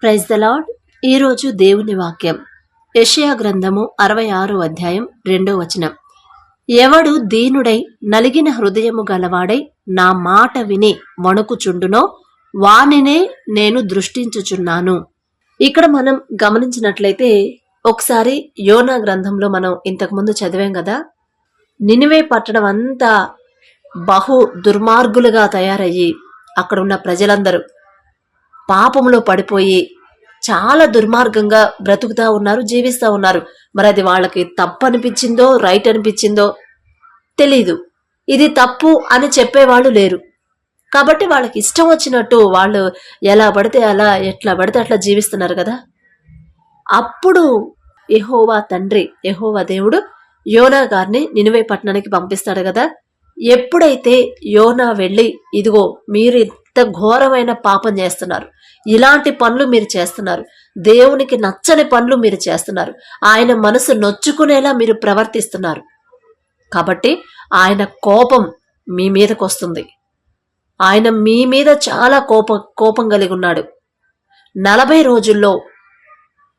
Praise the lord. ఈరోజు దేవుని వాక్యం యెషయా గ్రంథము 66 అధ్యాయం 2వ వచనం. ఎవడు దీనుడై నలిగిన హృదయము గలవాడై నా మాట విని వణుకుచుండునో వానినే నేను దృష్టించుచున్నాను. ఇక్కడ మనం గమనించినట్లయితే ఒకసారి యోనా గ్రంథంలో మనం ఇంతకుముందు చదివాం కదా. నినివే పట్టణం అంతా బహు దుర్మార్గులుగా తయారయ్యి అక్కడ ఉన్న ప్రజలందరూ పాపంలో పడిపోయి చాలా దుర్మార్గంగా బ్రతుకుతా ఉన్నారు, జీవిస్తూ ఉన్నారు. మరి అది వాళ్ళకి తప్పు అనిపించిందో రైట్ అనిపించిందో తెలీదు. ఇది తప్పు అని చెప్పేవాళ్ళు లేరు. కాబట్టి వాళ్ళకి ఇష్టం వచ్చినట్టు వాళ్ళు ఎలా పడితే అలా, ఎట్లా పడితే అట్లా జీవిస్తున్నారు కదా. అప్పుడు యెహోవా తండ్రి, యెహోవా దేవుడు యోనా గారిని నినివే పట్టణానికి పంపిస్తాడు కదా. ఎప్పుడైతే యోనా వెళ్ళి, ఇదిగో మీరు ఇంత ఘోరమైన పాపం చేస్తున్నారు, ఇలాంటి పనులు మీరు చేస్తున్నారు, దేవునికి నచ్చని పనులు మీరు చేస్తున్నారు, ఆయన మనసు నొచ్చుకునేలా మీరు ప్రవర్తిస్తున్నారు, కాబట్టి ఆయన కోపం మీ మీదకి వస్తుంది. ఆయన మీ మీద చాలా కోపం కలిగి ఉన్నాడు. 40 రోజుల్లో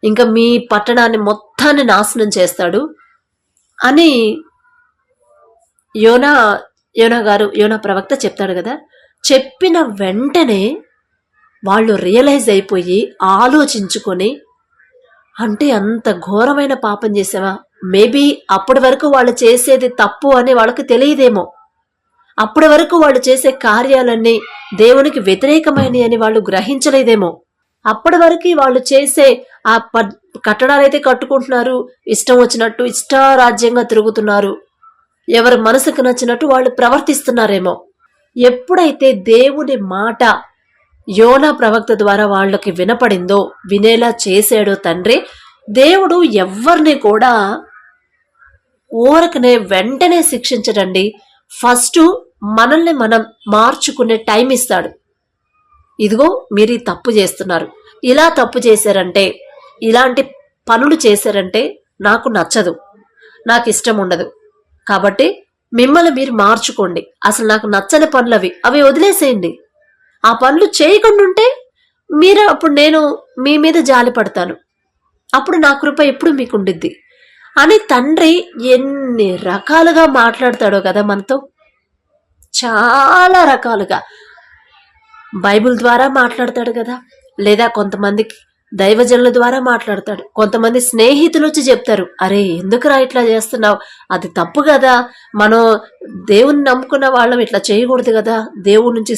ఇంకా మీ పట్టణాన్ని మొత్తాన్ని నాశనం చేస్తాడు అని యోనా ప్రవక్త చెప్తాడు కదా. చెప్పిన వెంటనే వాళ్ళు రియలైజ్ అయిపోయి ఆలోచించుకొని, అంటే అంత ఘోరమైన పాపం చేసావా, మేబీ అప్పటి వరకు వాళ్ళు చేసేది తప్పు అని వాళ్ళకి తెలియదేమో, అప్పటి వరకు వాళ్ళు చేసే కార్యాలన్నీ దేవునికి వ్యతిరేకమైనవి అని వాళ్ళు గ్రహించలేదేమో, అప్పటి వరకు వాళ్ళు చేసే ఆ కట్టడాలైతే కట్టుకుంటున్నారు, ఇష్టం వచ్చినట్టు ఇష్టారాజ్యంగా తిరుగుతున్నారు, ఎవరి మనసుకు నచ్చినట్టు వాళ్ళు ప్రవర్తిస్తున్నారేమో. ఎప్పుడైతే దేవుని మాట యోనా ప్రవక్త ద్వారా వాళ్ళకి వినపడిందో, వినేలా చేశాడో తండ్రి, దేవుడు ఎవ్వరిని కూడా ఊరకనే వెంటనే శిక్షించడండి. ఫస్ట్ మనల్ని మనం మార్చుకునే టైం ఇస్తాడు. ఇదిగో మీరు ఈ తప్పు చేస్తున్నారు, ఇలా తప్పు చేశారంటే, ఇలాంటి పనులు చేశారంటే నాకు నచ్చదు, నాకు ఇష్టం ఉండదు, కాబట్టి మిమ్మల్ని మీరు మార్చుకోండి, అసలు నాకు నచ్చని పనులు అవి వదిలేసేయండి, ఆ పనులు చేయకుండా ఉంటే మీరు, అప్పుడు నేను మీ మీద జాలి పడతాను, అప్పుడు నా కృప ఎప్పుడు మీకు ఉండిద్ది అని తండ్రి ఎన్ని రకాలుగా మాట్లాడతాడో కదా మనతో. చాలా రకాలుగా బైబిల్ ద్వారా మాట్లాడతాడు కదా, లేదా కొంతమందికి దైవజనుల ద్వారా మాట్లాడతాడు, కొంతమంది స్నేహితులు వచ్చి చెప్తారు, అరే ఎందుకురా ఇట్లా చేస్తున్నావు, అది తప్పు కదా, మనం దేవుని నమ్ముకున్న వాళ్ళం ఇట్లా చేయకూడదు కదా, దేవుడి నుంచి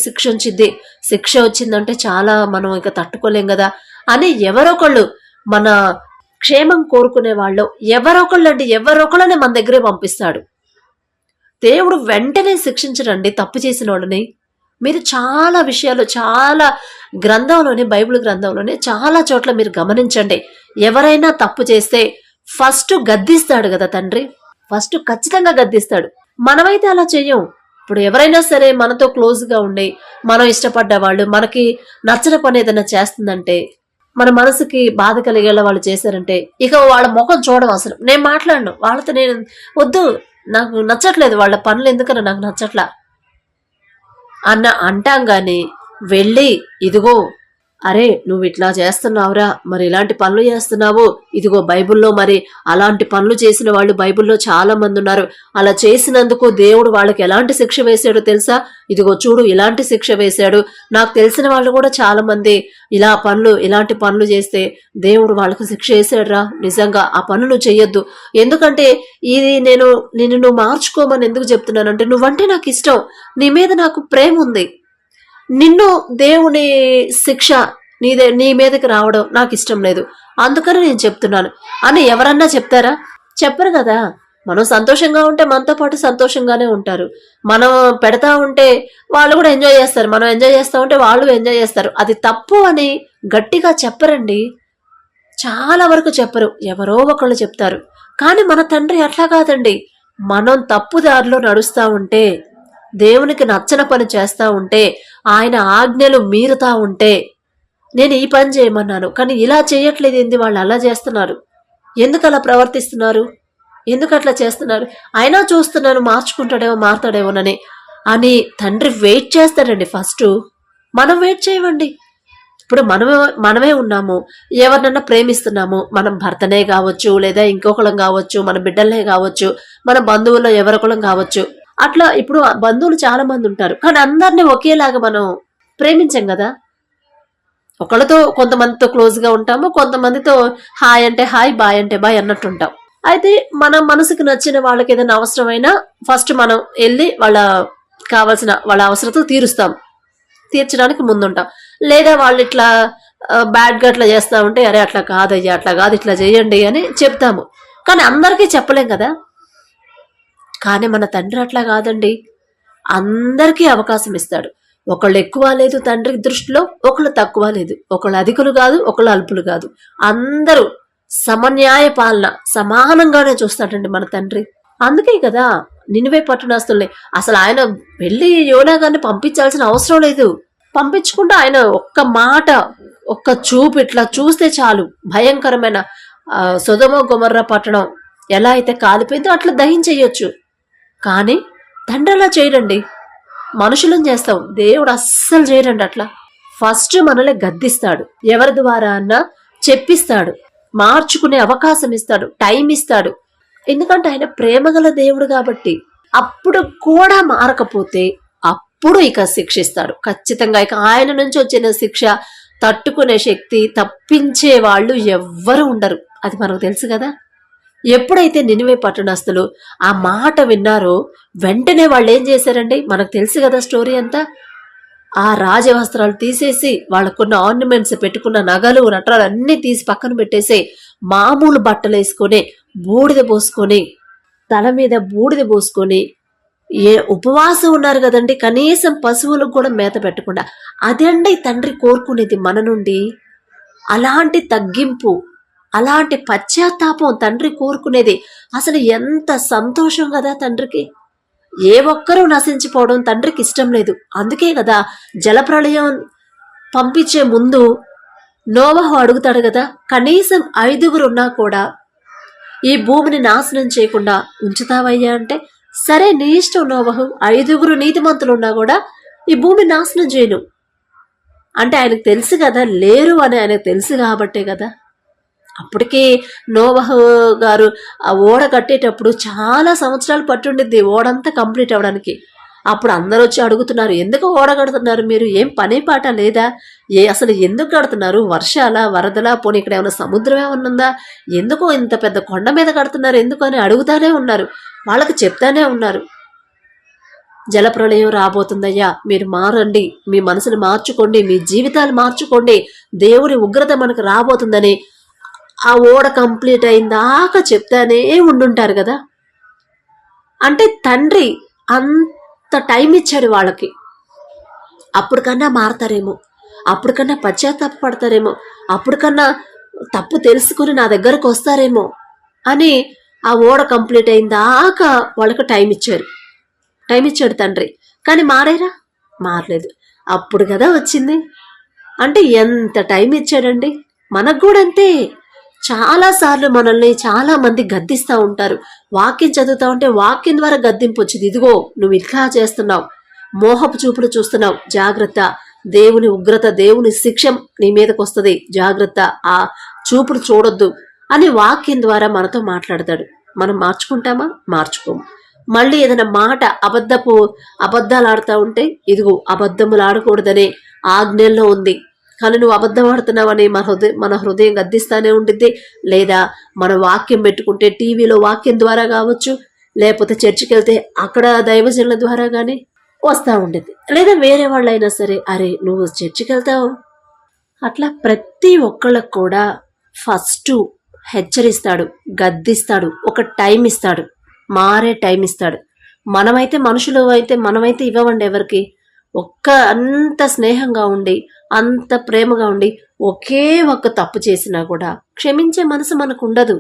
శిక్ష వచ్చిందంటే చాలా మనం ఇక తట్టుకోలేం కదా అని ఎవరొకళ్ళు, మన క్షేమం కోరుకునే వాళ్ళు ఎవరొకళ్ళని మన దగ్గరే పంపిస్తాడు. దేవుడు వెంటనే శిక్షించడండి తప్పు చేసిన వాళ్ళని. మీరు చాలా విషయాలు, చాలా గ్రంథంలోనే, బైబిల్ గ్రంథంలోనే చాలా చోట్ల మీరు గమనించండి, ఎవరైనా తప్పు చేస్తే ఫస్ట్ గద్దిస్తాడు కదా తండ్రి, ఫస్ట్ ఖచ్చితంగా గద్దిస్తాడు. మనమైతే అలా చెయ్యం. ఇప్పుడు ఎవరైనా సరే మనతో క్లోజ్గా ఉండి, మనం ఇష్టపడ్డ వాళ్ళు మనకి నచ్చని పని ఏదైనా చేస్తుందంటే, మన మనసుకి బాధ కలిగేలా వాళ్ళు చేశారంటే, ఇక వాళ్ళ ముఖం చూడడం అసలు, నేను మాట్లాడను వాళ్ళతో, నేను వద్దు, నాకు నచ్చట్లేదు వాళ్ళ పనులు, ఎందుకన్నా నాకు నచ్చట్లా అంటాం గాని వెళ్ళి, ఇదిగో అరే నువ్వు ఇట్లా చేస్తున్నావురా, మరి ఇలాంటి పనులు చేస్తున్నావు, ఇదిగో బైబిల్లో మరి అలాంటి పనులు చేసిన వాళ్ళు బైబిల్లో చాలా మంది ఉన్నారు, అలా చేసినందుకు దేవుడు వాళ్ళకి ఎలాంటి శిక్ష వేశాడో తెలుసా, ఇదిగో చూడు ఇలాంటి శిక్ష వేశాడు, నాకు తెలిసిన వాళ్ళు కూడా చాలా మంది ఇలాంటి పనులు చేస్తే దేవుడు వాళ్ళకి శిక్ష వేశాడురా, నిజంగా ఆ పనులు చెయ్యొద్దు, ఎందుకంటే ఇది నిన్ను నువ్వు మార్చుకోమని ఎందుకు చెప్తున్నానంటే, నువ్వంటే నాకు ఇష్టం, నీ మీద నాకు ప్రేమ ఉంది, నిన్ను దేవుని శిక్ష నీ మీదకి రావడం నాకు ఇష్టం లేదు, అందుకని నేను చెప్తున్నాను అని ఎవరన్నా చెప్తారా? చెప్పరు కదా. మనం సంతోషంగా ఉంటే మనతో పాటు సంతోషంగానే ఉంటారు, మనం పెడతా ఉంటే వాళ్ళు కూడా ఎంజాయ్ చేస్తారు, మనం ఎంజాయ్ చేస్తా ఉంటే వాళ్ళు ఎంజాయ్ చేస్తారు. అది తప్పు అని గట్టిగా చెప్పరండి, చాలా వరకు చెప్పరు, ఎవరో ఒకళ్ళు చెప్తారు. కానీ మన తండ్రి అట్లా కాదండి. మనం తప్పు దారిలో నడుస్తా ఉంటే, దేవునికి నచ్చని పని చేస్తా ఉంటే, ఆయన ఆజ్ఞలు మీరుతా ఉంటే, నేను ఈ పని చేయమన్నాను కానీ ఇలా చేయట్లేదు, ఏంది వాళ్ళు అలా చేస్తున్నారు, ఎందుకు అలా ప్రవర్తిస్తున్నారు, ఎందుకు అట్లా చేస్తున్నారు, అయినా చూస్తున్నాను మారుతాడేమోనని అని తండ్రి వెయిట్ చేస్తాడండి. ఫస్ట్ మనం వెయిట్ చేయమండి. ఇప్పుడు మనమే ఉన్నాము, ఎవరినన్నా ప్రేమిస్తున్నాము, మనం భర్తనే కావచ్చు, లేదా ఇంకొకళ్ళం కావచ్చు, మన బిడ్డలనే కావచ్చు, మన బంధువుల్లో ఎవరొకళ్ళం కావచ్చు. అట్లా ఇప్పుడు బంధువులు చాలా మంది ఉంటారు, కానీ అందరినీ ఒకేలాగా మనం ప్రేమించాం కదా. ఒకళ్ళతో కొంతమందితో క్లోజ్ గా ఉంటాము, కొంతమందితో హాయ్ అంటే హాయ్, బాయ్ అంటే బాయ్ అన్నట్టు ఉంటాం. అయితే మన మనసుకు నచ్చిన వాళ్ళకి ఏదైనా అవసరమైనా ఫస్ట్ మనం వెళ్ళి వాళ్ళ అవసరతలు తీర్చడానికి ముందుంటాం. లేదా వాళ్ళు ఇట్లా బ్యాడ్ గా అట్లా చేస్తా ఉంటే అరే అట్లా కాదయ్యా, అట్లా కాదు, ఇట్లా చేయండి అని చెప్తాము. కానీ అందరికీ చెప్పలేం కదా. కానీ మన తండ్రి అట్లా కాదండి, అందరికీ అవకాశం ఇస్తాడు. ఒకళ్ళు ఎక్కువ లేదు తండ్రి దృష్టిలో, ఒకళ్ళు తక్కువ లేదు, ఒకళ్ళు అధికులు కాదు, ఒకళ్ళు అల్పులు కాదు, అందరూ సమన్యాయ పాలన సమానంగానే చూస్తాడండి మన తండ్రి. అందుకే కదా నినివే పట్టణస్తుల్ని అసలు ఆయన వెళ్ళి యోనా గారిని పంపించాల్సిన అవసరం లేదు. పంపించకుండా ఆయన ఒక్క మాట, ఒక్క చూపు ఇట్లా చూస్తే చాలు, భయంకరమైన సొదొమ గొమొర్రా పట్టణం ఎలా అయితే కాలిపోయిందో అట్లా దహించేయొచ్చు. కానీ తండ్రి అలా చేయడండి. మనుషులను చేస్తాం, దేవుడు అస్సలు చేయడండి అట్లా. ఫస్ట్ మనల్ని గద్దిస్తాడు, ఎవరి ద్వారా అన్నా చెప్పిస్తాడు, మార్చుకునే అవకాశం ఇస్తాడు, టైం ఇస్తాడు. ఎందుకంటే ఆయన ప్రేమగల దేవుడు కాబట్టి. అప్పుడు కూడా మారకపోతే అప్పుడు ఇక శిక్షిస్తాడు ఖచ్చితంగా. ఇక ఆయన నుంచి వచ్చిన శిక్ష తట్టుకునే శక్తి, తప్పించే వాళ్ళు ఎవ్వరు ఉండరు, అది మనకు తెలుసు కదా. ఎప్పుడైతే నినివే పట్టణస్తులు ఆ మాట విన్నారో వెంటనే వాళ్ళు ఏం చేశారండి, మనకు తెలుసు కదా స్టోరీ అంతా. ఆ రాజవస్త్రాలు తీసేసి వాళ్ళకున్న ఆర్నమెంట్స్, పెట్టుకున్న నగలు నట్రాలు అన్ని తీసి పక్కన పెట్టేసి మామూలు బట్టలు వేసుకొని బూడిద పోసుకొని, తల మీద బూడిద పోసుకొని ఉపవాసం ఉన్నారు కదండి, కనీసం పశువులకు కూడా మేత పెట్టకుండా. అదండి తండ్రి కోరుకునేది మన నుండి. అలాంటి తగ్గింపు, అలాంటి పశ్చాత్తాపం తండ్రి కోరుకునేది. అసలు ఎంత సంతోషం కదా తండ్రికి. ఏ ఒక్కరూ నశించిపోవడం తండ్రికి ఇష్టం లేదు. అందుకే కదా జలప్రళయం పంపించే ముందు నోవహు అడుగుతాడు కదా, కనీసం 5 ఉన్నా కూడా ఈ భూమిని నాశనం చేయకుండా ఉంచుతావయ్యా అంటే, సరే నీ ఇష్టం నోవహు, 5 నీతిమంతులు ఉన్నా కూడా ఈ భూమి నాశనం చేయను అంటే ఆయనకు తెలుసు కదా, లేరు అని ఆయనకు తెలుసు కాబట్టే కదా. అప్పటికి నోవహు గారు ఆ ఓడ కట్టేటప్పుడు చాలా సంవత్సరాలు పట్టుండిద్ది ఓడంతా కంప్లీట్ అవ్వడానికి. అప్పుడు అందరూ వచ్చి అడుగుతున్నారు, ఎందుకు ఓడ కడుతున్నారు మీరు, ఏం పని పాట లేదా, అసలు ఎందుకు కడుతున్నారు, వర్షాల వరదలా, పోనీ ఇక్కడ ఏమైనా సముద్రం ఏమన్నా ఉందా, ఎందుకు ఇంత పెద్ద కొండ మీద కడుతున్నారు ఎందుకు అని అడుగుతానే ఉన్నారు, వాళ్ళకి చెప్తానే ఉన్నారు. జలప్రళయం రాబోతుందయ్యా, మీరు మారండి, మీ మనసుని మార్చుకోండి, మీ జీవితాలు మార్చుకోండి, దేవుని ఉగ్రత మనకు రాబోతుందని ఆ ఓడ కంప్లీట్ అయిందాకా చెప్తానే ఉండుంటారు కదా. అంటే తండ్రి అంత టైం ఇచ్చాడు వాళ్ళకి. అప్పటికన్నా మారతారేమో, అప్పటికన్నా పశ్చాత్తాప పడతారేమో, అప్పటికన్నా తప్పు తెలుసుకుని నా దగ్గరకు వస్తారేమో అని ఆ ఓడ కంప్లీట్ అయిందాకా వాళ్ళకి టైం ఇచ్చాడు తండ్రి. కానీ మారేరా, మారలేదు. అప్పుడు కదా వచ్చింది. అంటే ఎంత టైం ఇచ్చాడండి. మనకు కూడా అంతే. చాలాసార్లు మనల్ని చాలా మంది గద్దిస్తూ ఉంటారు. వాక్యం చదువుతా ఉంటే వాక్యం ద్వారా గద్దింపు వచ్చింది, ఇదిగో నువ్వు ఇట్లా చేస్తున్నావు, మోహపు చూపులు చూస్తున్నావు, జాగ్రత్త, దేవుని ఉగ్రత, దేవుని శిక్ష నీ మీదకి వస్తుంది, జాగ్రత్త, ఆ చూపులు చూడొద్దు అని వాక్యం ద్వారా మనతో మాట్లాడతాడు. మనం మార్చుకుంటామా? మార్చుకోము. మళ్ళీ ఏదైనా మాట అబద్ధాలు ఆడుతూ ఉంటే, ఇదిగో అబద్ధములు ఆడకూడదనే ఆజ్ఞల్లో ఉంది, కానీ నువ్వు అబద్ధం ఆడుతున్నావని మన హృదయం గద్దిస్తానే ఉండిద్ది. లేదా మన వాక్యం పెట్టుకుంటే టీవీలో వాక్యం ద్వారా కావచ్చు, లేకపోతే చర్చికి వెళ్తే అక్కడ దైవజనుల ద్వారా కానీ వస్తూ ఉండిద్ది. లేదా వేరే వాళ్ళైనా సరే, అరే నువ్వు చర్చికి వెళ్తావు, అట్లా ప్రతి ఒక్కళ్ళకు కూడా ఫస్ట్ హెచ్చరిస్తాడు, గద్దిస్తాడు, ఒక టైం ఇస్తాడు, మారే టైం ఇస్తాడు. మనమైతే ఇవ్వమండి ఎవరికి. అంత స్నేహంగా ఉండి, అంత ప్రేమగా ఉండి, ఒకే ఒక్క తప్పు చేసినా కూడా క్షమించే మనసు మనకు ఉండదు.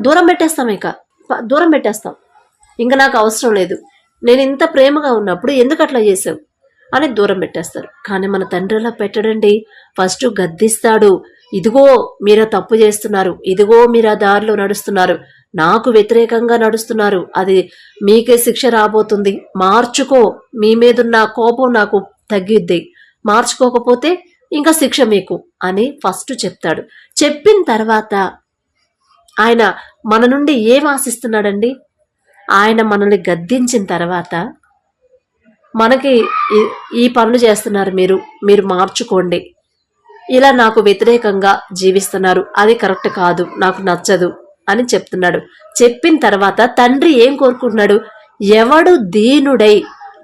దూరం పెట్టేస్తాం. ఇంకా నాకు అవసరం లేదు, నేను ఇంత ప్రేమగా ఉన్నప్పుడు ఎందుకు అట్లా చేసావు అని దూరం పెట్టేస్తారు. కానీ మన తండ్రి అలా పెట్టడండి. ఫస్ట్ గద్దిస్తాడు, ఇదిగో మీరు తప్పు చేస్తున్నారు, ఇదిగో మీరు ఆ దారిలో నడుస్తున్నారు, నాకు వ్యతిరేకంగా నడుస్తున్నారు, అది మీకే శిక్ష రాబోతుంది, మార్చుకో, మీ మీదున్న కోపం నాకు తగ్గిద్ది, మార్చుకోకపోతే ఇంకా శిక్ష మీకు అని ఫస్ట్ చెప్తాడు. చెప్పిన తర్వాత ఆయన మన నుండి ఏం ఆశిస్తున్నాడండి? ఆయన మనల్ని గద్దించిన తర్వాత మనకి ఈ పనులు చేస్తున్నారు, మీరు మార్చుకోండి, ఇలా నాకు వ్యతిరేకంగా జీవిస్తున్నారు, అది కరెక్ట్ కాదు, నాకు నచ్చదు అని చెప్తున్నాడు. చెప్పిన తర్వాత తండ్రి ఏం కోరుకుంటున్నాడు? ఎవడు దీనుడై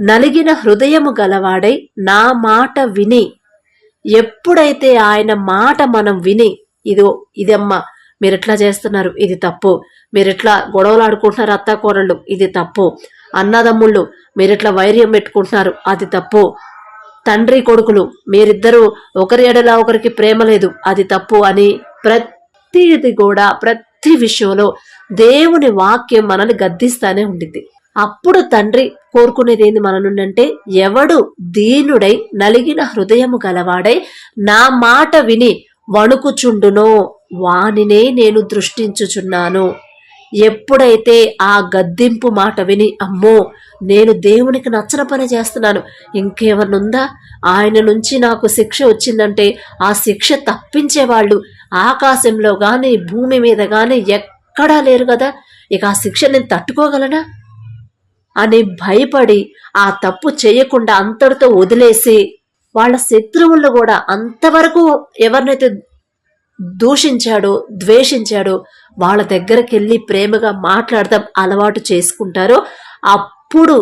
నలిగిన హృదయము గలవాడై నా మాట విని, ఎప్పుడైతే ఆయన మాట మనం విని, ఇదమ్మా మీరెట్లా చేస్తున్నారు, ఇది తప్పు, మీరెట్లా గొడవలు ఆడుకుంటున్నారు అత్తాకోడళ్ళు, ఇది తప్పు, అన్నదమ్ముళ్ళు మీరెట్లా వైర్యం పెట్టుకుంటున్నారు, అది తప్పు, తండ్రి కొడుకులు మీరిద్దరూ ఒకరి ఎడలా ఒకరికి ప్రేమ లేదు, అది తప్పు అని ప్రతిది కూడా ప్రతి విషయంలో దేవుని వాక్యం మనల్ని గద్దిస్తానే ఉండిద్ది. అప్పుడు తండ్రి కోరుకునేది ఏంది మన నుండి అంటే, ఎవడు దీనుడై నలిగిన హృదయము గలవాడై నా మాట విని వణుకుచుండునో వానినే నేను దృష్టించుచున్నాను. ఎప్పుడైతే ఆ గద్దింపు మాట విని, అమ్మో నేను దేవునికి నచ్చని పని చేస్తున్నాను, ఇంకేమన్నుందా, ఆయన నుంచి నాకు శిక్ష వచ్చిందంటే ఆ శిక్ష తప్పించేవాళ్ళు ఆకాశంలో గాని భూమి మీద గాని ఎక్కడా లేరు కదా, ఇక ఆ శిక్ష నేను తట్టుకోగలనా అని భయపడి ఆ తప్పు చేయకుండా అంతటితో వదిలేసి, వాళ్ళ శత్రువులను కూడా అంతవరకు ఎవరినైతే దూషించాడో ద్వేషించాడో వాళ్ళ దగ్గరికి వెళ్ళి ప్రేమగా మాట్లాడదాం అలవాటు చేసుకుంటారో అప్పుడు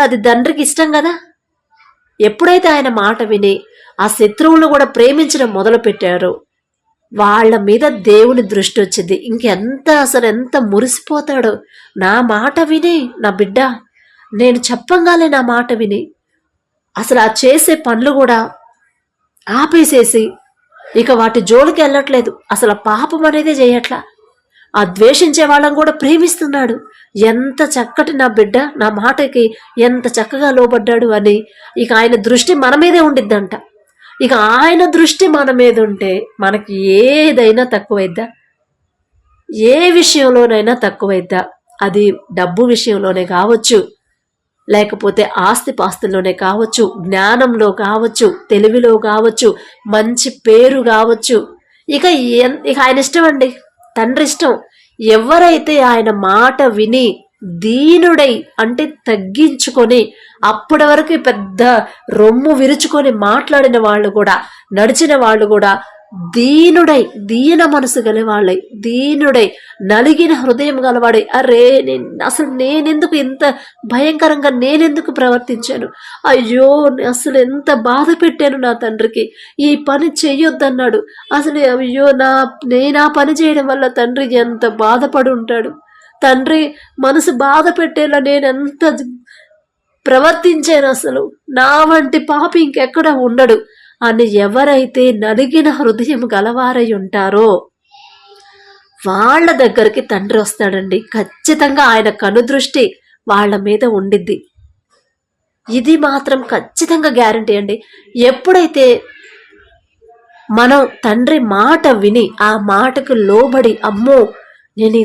అది తండ్రికి ఇష్టం కదా. ఎప్పుడైతే ఆయన మాట విని ఆ శత్రువులను కూడా ప్రేమించడం మొదలు పెట్టారో వాళ్ళ మీద దేవుని దృష్టి వచ్చింది. అసలు ఎంత మురిసిపోతాడో, నా మాట విని నా బిడ్డ, నేను చెప్పంగానే నా మాట విని అసలు ఆ చేసే పనులు కూడా ఆపేసేసి ఇక వాటి జోలికి వెళ్ళట్లేదు, అసలు పాపం అనేది చేయట్లా, ఆ ద్వేషించే వాళ్ళని కూడా ప్రేమిస్తున్నాడు, ఎంత చక్కటి నా బిడ్డ నా మాటకి ఎంత చక్కగా లోబడ్డాడు అని ఇక ఆయన దృష్టి మన మీదే ఉండిద్దంట. ఇక ఆయన దృష్టి మన మీద ఉంటే మనకి ఏదైనా తక్కువైద్దా? ఏ విషయంలోనైనా తక్కువైద్దా? అది డబ్బు విషయంలోనే కావచ్చు, లేకపోతే ఆస్తిపాస్తుల్లోనే కావచ్చు, జ్ఞానంలో కావచ్చు, తెలివిలో కావచ్చు, మంచి పేరు కావచ్చు. ఇక ఆయన ఇష్టం అండి, తండ్రి ఇష్టం. ఎవరైతే ఆయన మాట విని దీనుడై అంటే తగ్గించుకొని, అప్పటి వరకు పెద్ద రొమ్ము విరుచుకొని మాట్లాడిన వాళ్ళు కూడా, నడిచిన వాళ్ళు కూడా దీనుడై, దీన మనసు గలవాళ్ళై, దీనుడై నలిగిన హృదయం గలవాడై, అరే అసలు నేనెందుకు ఇంత భయంకరంగా నేనెందుకు ప్రవర్తించాను, అయ్యో అసలు ఎంత బాధ పెట్టాను నా తండ్రికి, ఈ పని చెయ్యొద్దన్నాడు, అసలు అయ్యో నేను ఆ పని చేయడం వల్ల తండ్రి ఎంత బాధపడి ఉంటాడు, తండ్రి మనసు బాధ పెట్టేలా నేనెంత ప్రవర్తించాను, అసలు నా వంటి పాపి ఇంకెక్కడ ఉండడు అని ఎవరైతే నలిగిన హృదయం గలవారై ఉంటారో వాళ్ళ దగ్గరికి తండ్రి వస్తాడండి. ఖచ్చితంగా ఆయన కనుదృష్టి వాళ్ళ మీద ఉండిద్ది. ఇది మాత్రం ఖచ్చితంగా గ్యారంటీ అండి. ఎప్పుడైతే మనం తండ్రి మాట విని ఆ మాటకు లోబడి, అమ్మో నేను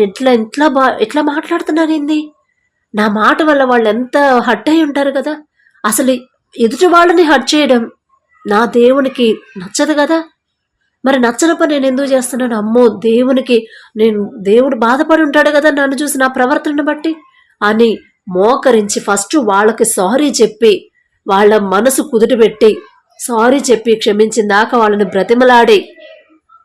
ఎట్లా మాట్లాడుతున్నానేంది, నా మాట వల్ల వాళ్ళు ఎంత హట్ అయి ఉంటారు కదా, అసలు ఎదుటి వాళ్ళని హట్ చేయడం నా దేవునికి నచ్చదు కదా, మరి నచ్చని పని నేను ఎందుకు చేస్తున్నాను, అమ్మో దేవుడు బాధపడి ఉంటాడు కదా నన్ను చూసి నా ప్రవర్తనను బట్టి అని మోకరించి ఫస్ట్ వాళ్ళకి సారీ చెప్పి, వాళ్ళ మనసు కుదుటపెట్టి సారీ చెప్పి క్షమించిందాక వాళ్ళని బ్రతిమలాడి,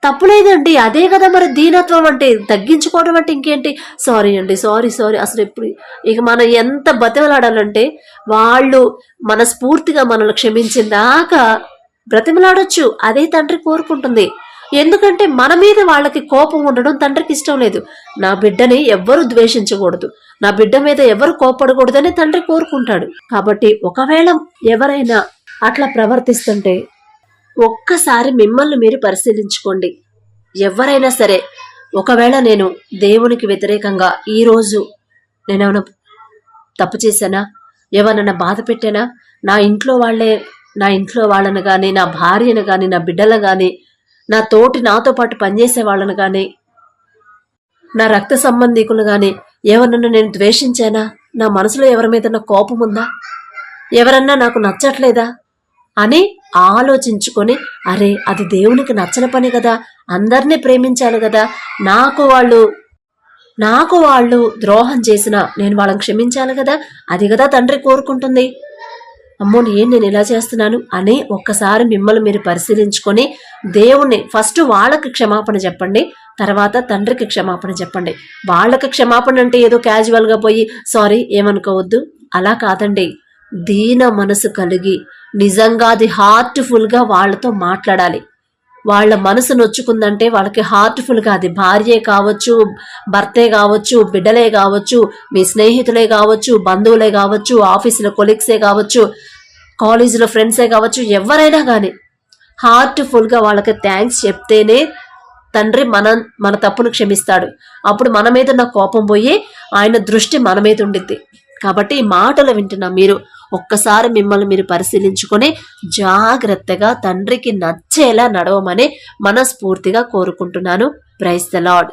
తప్పులేదండి, అదే కదా మరి దీనత్వం అంటే, తగ్గించుకోవడం అంటే ఇంకేంటి, సారీ అండి, సారీ అసలు ఎప్పుడు ఇక మనం ఎంత బతిమలాడాలంటే వాళ్ళు మనస్ఫూర్తిగా మనల్ని క్షమించిందాకా బ్రతిమలాడొచ్చు. అదే తండ్రి కోరుకుంటుంది. ఎందుకంటే మన మీద వాళ్ళకి కోపం ఉండడం తండ్రికి ఇష్టం లేదు. నా బిడ్డని ఎవ్వరూ ద్వేషించకూడదు, నా బిడ్డ మీద ఎవరు కోపడకూడదని తండ్రి కోరుకుంటాడు. కాబట్టి ఒకవేళ ఎవరైనా అట్లా ప్రవర్తిస్తుంటే ఒక్కసారి మిమ్మల్ని మీరు పరిశీలించుకోండి. ఎవరైనా సరే, ఒకవేళ నేను దేవునికి వ్యతిరేకంగా ఈరోజు నేనేమైనా తప్పు చేశానా, ఎవరన్నా బాధ పెట్టానా, నా ఇంట్లో వాళ్ళని కానీ, నా భార్యను కానీ, నా బిడ్డలను కానీ, నాతో పాటు పనిచేసే వాళ్ళని కానీ, నా రక్త సంబంధికులు కానీ ఎవరన్నా నేను ద్వేషించానా, నా మనసులో ఎవరి మీద కోపం ఉందా, ఎవరన్నా నాకు నచ్చట్లేదా, అని ఆలోచించుకొని, అరే అది దేవునికి నచ్చని పని కదా, అందరినీ ప్రేమించాలి కదా, నాకు వాళ్ళు ద్రోహం చేసినా నేను వాళ్ళని క్షమించాలి కదా, అది కదా తండ్రి కోరుకుంటుంది. అమ్మో నేను ఇలా చేస్తున్నాను అని ఒక్కసారి మిమ్మల్ని మీరు పరిశీలించుకొని దేవుణ్ణి ఫస్ట్ వాళ్ళకి క్షమాపణ చెప్పండి, తర్వాత తండ్రికి క్షమాపణ చెప్పండి. వాళ్ళకి క్షమాపణ అంటే ఏదో క్యాజువల్గా పోయి సారీ ఏమనుకోవద్దు, అలా కాదండి. దీన మనసు కలిగి నిజంగా అది హార్ట్ఫుల్గా వాళ్ళతో మాట్లాడాలి. వాళ్ళ మనసు నొచ్చుకుందంటే వాళ్ళకి హార్ట్ఫుల్గా, అది భార్యే కావచ్చు, భర్తే కావచ్చు, బిడ్డలే కావచ్చు, మీ స్నేహితులే కావచ్చు, బంధువులే కావచ్చు, ఆఫీసులో కొలీగ్సే కావచ్చు, కాలేజీలో ఫ్రెండ్సే కావచ్చు, ఎవరైనా కానీ హార్ట్ఫుల్గా వాళ్ళకి థ్యాంక్స్ చెప్తేనే తండ్రి మన తప్పును క్షమిస్తాడు. అప్పుడు మన మీద ఉన్న కోపం పోయి ఆయన దృష్టి మన మీద ఉండిద్ది. కాబట్టి ఈ మాటలు వింటున్న మీరు ఒక్కసారి మిమ్మల్ని మీరు పరిశీలించుకొని జాగ్రత్తగా తండ్రికి నచ్చేలా నడవమని మనస్ఫూర్తిగా కోరుకుంటున్నాను. Praise the lord.